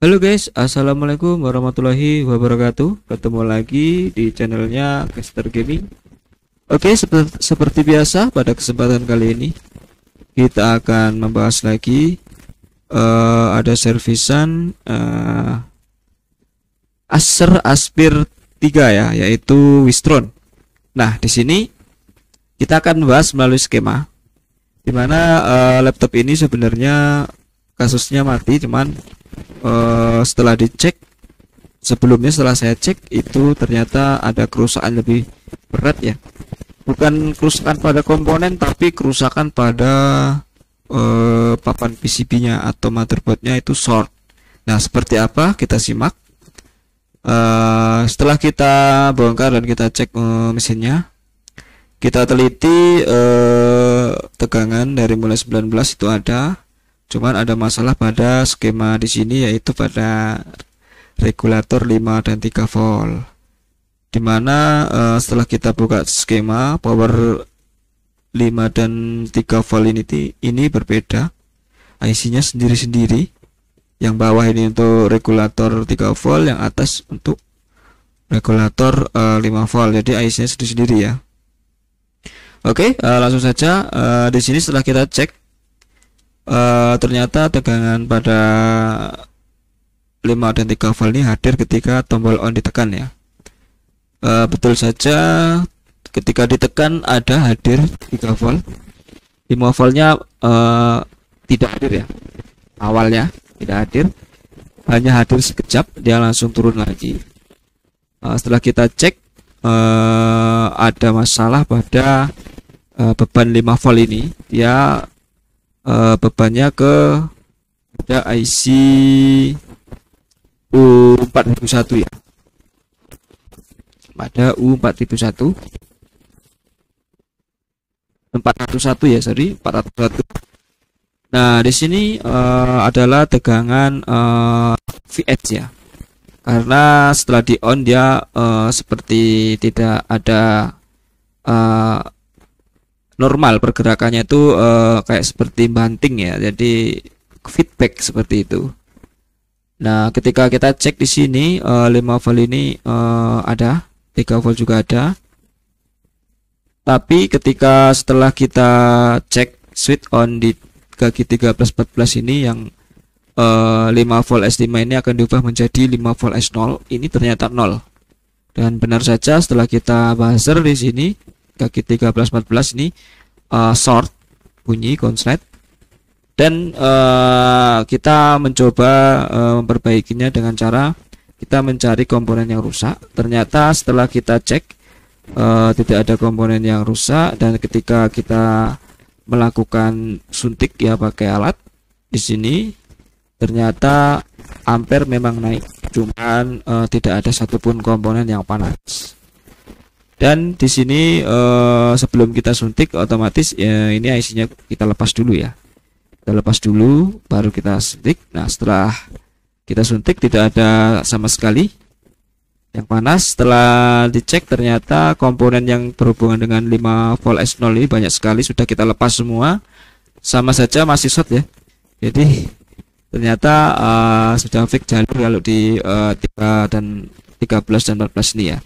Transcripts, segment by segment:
Halo guys, assalamualaikum warahmatullahi wabarakatuh. Ketemu lagi di channelnya Caster Gaming. Oke, seperti biasa pada kesempatan kali ini kita akan membahas lagi ada servisan Acer Aspir 3 ya, yaitu Wistron. Nah, di sini kita akan membahas melalui skema di mana laptop ini sebenarnya kasusnya mati, cuman setelah dicek sebelumnya, setelah saya cek itu ternyata ada kerusakan lebih berat ya, bukan kerusakan pada komponen tapi kerusakan pada papan PCB-nya atau motherboardnya itu short. Nah, seperti apa kita simak. Setelah kita bongkar dan kita cek mesinnya, kita teliti tegangan dari mulai 19 itu ada. Cuman ada masalah pada skema di sini, yaitu pada regulator 5 dan 3 volt. Dimana setelah kita buka skema, power 5 dan 3 volt ini berbeda. IC-nya sendiri-sendiri. Yang bawah ini untuk regulator 3 volt, yang atas untuk regulator 5 volt. Jadi IC-nya sendiri-sendiri ya. Oke, langsung saja. Di sini setelah kita cek, ternyata tegangan pada 5 dan 3 volt ini hadir ketika tombol on ditekan ya. Betul saja, ketika ditekan ada hadir 3 volt. 5 voltnya tidak hadir ya, awalnya tidak hadir, hanya hadir sekejap, dia langsung turun lagi. Setelah kita cek, ada masalah pada beban 5 volt ini. Dia bebannya ke ada IC U4001 ya, pada U4001 401 ya, sorry, 401. Nah, di sini adalah tegangan VH ya, karena setelah di on dia seperti tidak ada normal pergerakannya itu, kayak seperti banting ya, jadi feedback seperti itu. Nah, ketika kita cek di sini 5 volt ini ada, 3 volt juga ada. Tapi ketika setelah kita cek switch on di kaki 1314 ini, yang 5 volt S5 ini akan diubah menjadi 5 volt S0, ini ternyata 0. Dan benar saja, setelah kita buzzer di sini kaki 1314 ini short, bunyi konslet. Dan kita mencoba memperbaikinya dengan cara kita mencari komponen yang rusak. Ternyata setelah kita cek tidak ada komponen yang rusak, dan ketika kita melakukan suntik ya pakai alat di sini, ternyata ampere memang naik, cuman tidak ada satupun komponen yang panas. Dan di sini sebelum kita suntik otomatis ya, ini IC-nya kita lepas dulu ya. Kita lepas dulu baru kita suntik. Nah, setelah kita suntik tidak ada sama sekali yang panas. Setelah dicek ternyata komponen yang berhubungan dengan 5 volt S0 ini banyak sekali sudah kita lepas semua, sama saja masih short ya. Jadi ternyata sudah fix jalur kalau di 3 dan 13 dan 14 ini ya.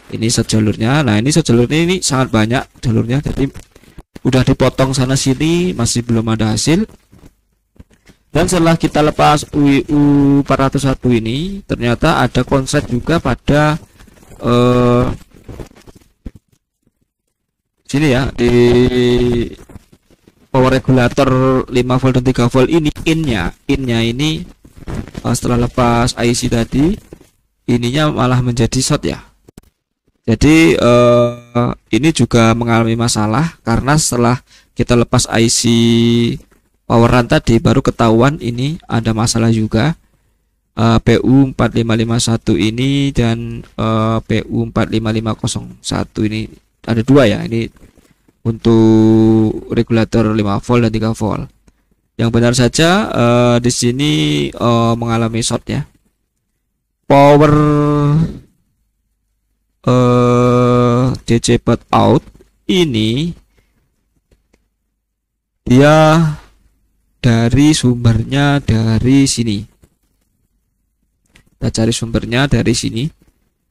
Ini short jalurnya. Nah, ini short jalurnya ini sangat banyak jalurnya, jadi udah dipotong sana sini masih belum ada hasil. Dan setelah kita lepas U401 ini, ternyata ada konslet juga pada sini ya, di power regulator 5 volt dan 3 volt ini, innya ini setelah lepas IC tadi, ininya malah menjadi short ya. Jadi ini juga mengalami masalah karena setelah kita lepas IC power run tadi baru ketahuan ini ada masalah juga. PU4551 ini dan PU45501 ini ada dua ya, ini untuk regulator 5 volt dan 3 volt. Yang benar saja di sini mengalami short ya. Power DC pad out ini dia dari sumbernya dari sini. Kita cari sumbernya dari sini.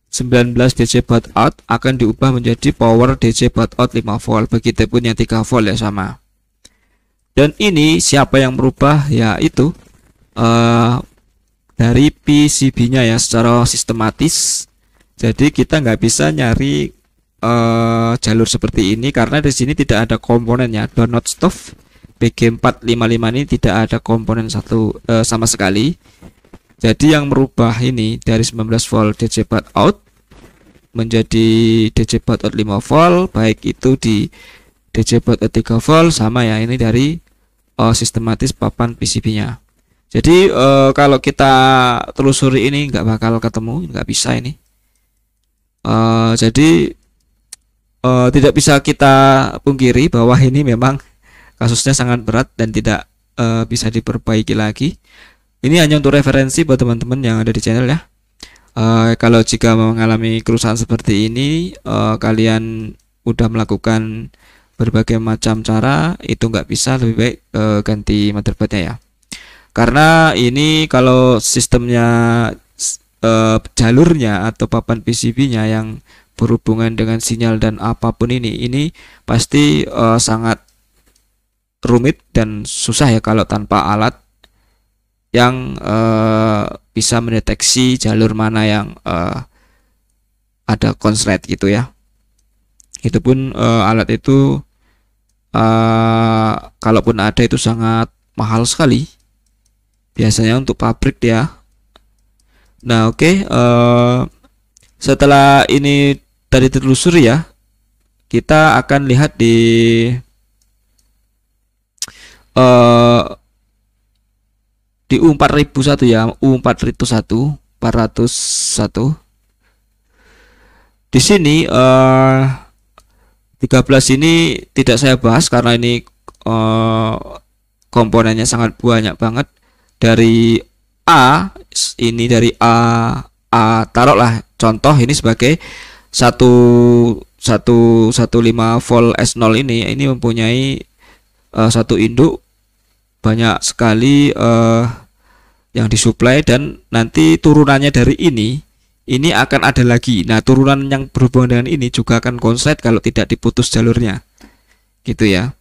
19 DC baud out akan diubah menjadi power DC baud out 5 volt. Begitupun yang 3 volt ya sama. Dan ini siapa yang merubah? Ya itu dari PCB-nya ya, secara sistematis. Jadi kita nggak bisa nyari jalur seperti ini karena di sini tidak ada komponennya. Donut stove BG455 ini tidak ada komponen sama sekali. Jadi yang merubah ini dari 19 volt DC baud out menjadi DC baud out 5 volt, baik itu di DC baud out 3 volt sama ya, ini dari sistematis papan PCB-nya. Jadi kalau kita telusuri ini nggak bakal ketemu, nggak bisa ini. Jadi tidak bisa kita pungkiri bahwa ini memang kasusnya sangat berat dan tidak bisa diperbaiki lagi. Ini hanya untuk referensi buat teman-teman yang ada di channel ya. Kalau jika mengalami kerusakan seperti ini, kalian udah melakukan berbagai macam cara, itu nggak bisa, lebih baik ganti motherboardnya ya. Karena ini kalau sistemnya jalurnya atau papan PCB-nya yang berhubungan dengan sinyal dan apapun ini pasti sangat rumit dan susah ya kalau tanpa alat yang bisa mendeteksi jalur mana yang ada konslet gitu ya. Itu pun alat itu kalaupun ada itu sangat mahal sekali. Biasanya untuk pabrik ya. Nah oke, setelah ini tadi ditelusuri ya, kita akan lihat di U4001 ya, U4001 401. Di sini 13 ini tidak saya bahas karena ini komponennya sangat banyak banget. Dari A, ini dari A taruhlah contoh ini sebagai 115 volt S0 ini mempunyai satu induk banyak sekali yang disuplai, dan nanti turunannya dari ini akan ada lagi. Nah, turunan yang berhubungan dengan ini juga akan konslet kalau tidak diputus jalurnya. Gitu ya.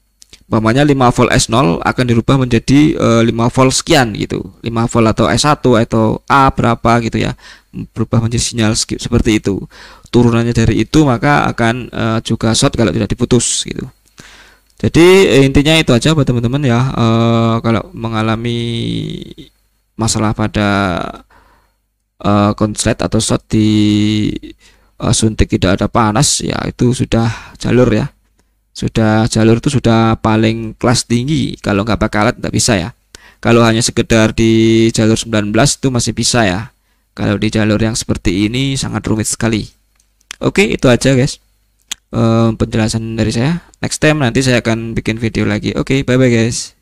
Umpamanya 5 volt S0 akan dirubah menjadi 5 volt sekian gitu. 5 volt atau S1 atau A berapa gitu ya. Berubah menjadi sinyal seperti itu. Turunannya dari itu maka akan juga short kalau tidak diputus gitu. Jadi intinya itu aja buat teman-teman ya. Kalau mengalami masalah pada konslet atau short di suntik tidak ada panas ya, itu sudah jalur ya. Jalur itu sudah paling kelas tinggi. Kalau nggak pakai alat nggak bisa ya. Kalau hanya sekedar di jalur 19 itu masih bisa ya. Kalau di jalur yang seperti ini sangat rumit sekali. Oke, itu aja guys penjelasan dari saya. Next time nanti saya akan bikin video lagi. Oke, bye bye guys.